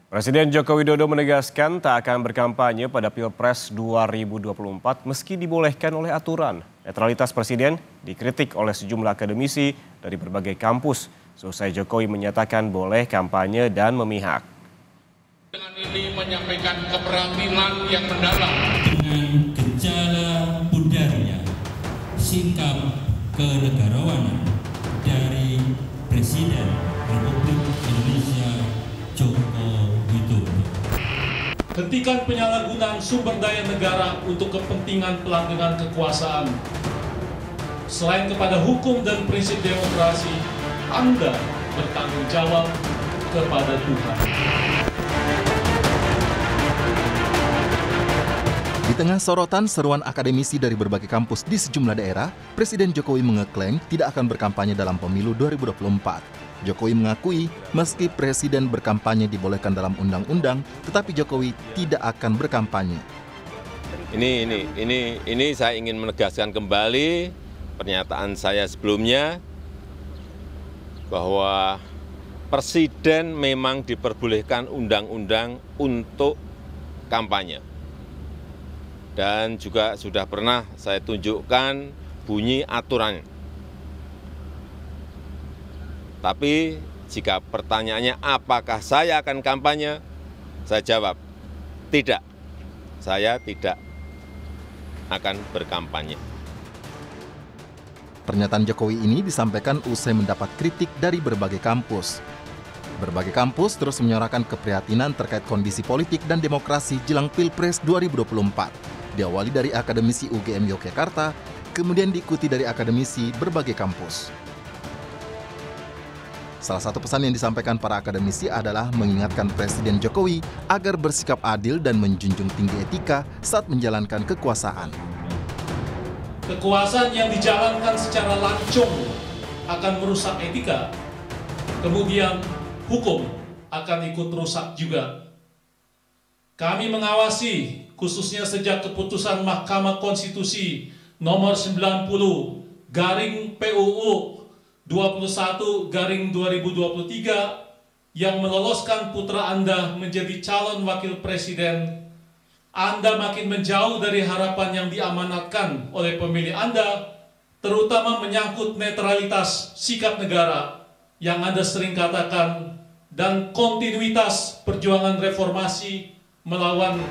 Presiden Joko Widodo menegaskan tak akan berkampanye pada Pilpres 2024 meski dibolehkan oleh aturan. Netralitas Presiden dikritik oleh sejumlah akademisi dari berbagai kampus. Selesai Jokowi menyatakan boleh kampanye dan memihak. Dengan ini menyampaikan keprihatinan yang mendalam. Dengan gejala budarnya sikap kenegarawanan dari Presiden Republik Indonesia Joko Widodo. Hentikan penyalahgunaan sumber daya negara untuk kepentingan pelanggaran kekuasaan. Selain kepada hukum dan prinsip demokrasi, Anda bertanggung jawab kepada Tuhan. Di tengah sorotan seruan akademisi dari berbagai kampus di sejumlah daerah, Presiden Jokowi mengeklaim tidak akan berkampanye dalam pemilu 2024. Jokowi mengakui meski Presiden berkampanye dibolehkan dalam undang-undang, tetapi Jokowi tidak akan berkampanye. Ini saya ingin menegaskan kembali pernyataan saya sebelumnya bahwa Presiden memang diperbolehkan undang-undang untuk kampanye. Dan juga sudah pernah saya tunjukkan bunyi aturannya. Tapi jika pertanyaannya apakah saya akan kampanye, saya jawab tidak. Saya tidak akan berkampanye. Pernyataan Jokowi ini disampaikan usai mendapat kritik dari berbagai kampus. Berbagai kampus terus menyuarakan keprihatinan terkait kondisi politik dan demokrasi jelang Pilpres 2024. Diawali dari akademisi UGM Yogyakarta, kemudian diikuti dari akademisi berbagai kampus. Salah satu pesan yang disampaikan para akademisi adalah mengingatkan Presiden Jokowi agar bersikap adil dan menjunjung tinggi etika saat menjalankan kekuasaan. Kekuasaan yang dijalankan secara lancung akan merusak etika, kemudian hukum akan ikut rusak juga. Kami mengawasi khususnya sejak keputusan Mahkamah Konstitusi nomor 90/PUU 21/2023 yang meloloskan putra Anda menjadi calon wakil presiden. Anda makin menjauh dari harapan yang diamanatkan oleh pemilih Anda, terutama menyangkut netralitas sikap negara yang Anda sering katakan dan kontinuitas perjuangan reformasi melawan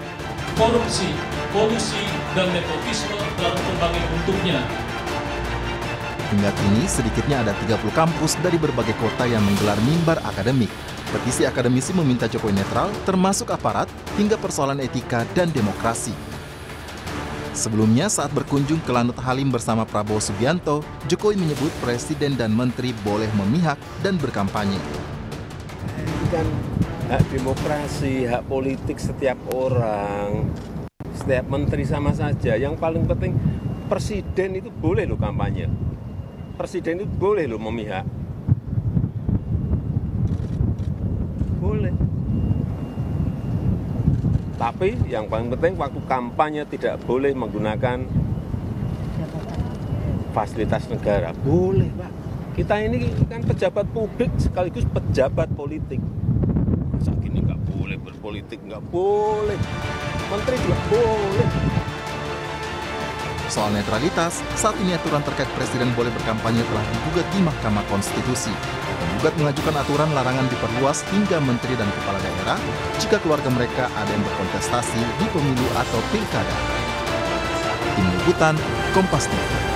korupsi, kolusi, dan nepotisme dalam berbagai bentuknya. Hingga kini sedikitnya ada 30 kampus dari berbagai kota yang menggelar mimbar akademik. Petisi akademisi meminta Jokowi netral, termasuk aparat, hingga persoalan etika dan demokrasi. Sebelumnya saat berkunjung ke Lanut Halim bersama Prabowo Subianto, Jokowi menyebut Presiden dan Menteri boleh memihak dan berkampanye. Itu kan hak demokrasi, hak politik setiap orang, setiap menteri sama saja. Yang paling penting Presiden itu boleh loh kampanye. Presiden itu boleh loh memihak. Boleh. Tapi yang paling penting waktu kampanye tidak boleh menggunakan fasilitas negara. Boleh, Pak. Kita ini kan pejabat publik sekaligus pejabat politik. Masa gini nggak boleh berpolitik, nggak boleh. Menteri juga boleh. Soal netralitas, saat ini aturan terkait Presiden boleh berkampanye telah digugat di Mahkamah Konstitusi. Penggugat mengajukan aturan larangan diperluas hingga menteri dan kepala daerah jika keluarga mereka ada yang berkontestasi di pemilu atau pilkada. Tim Liputan, Kompas TV.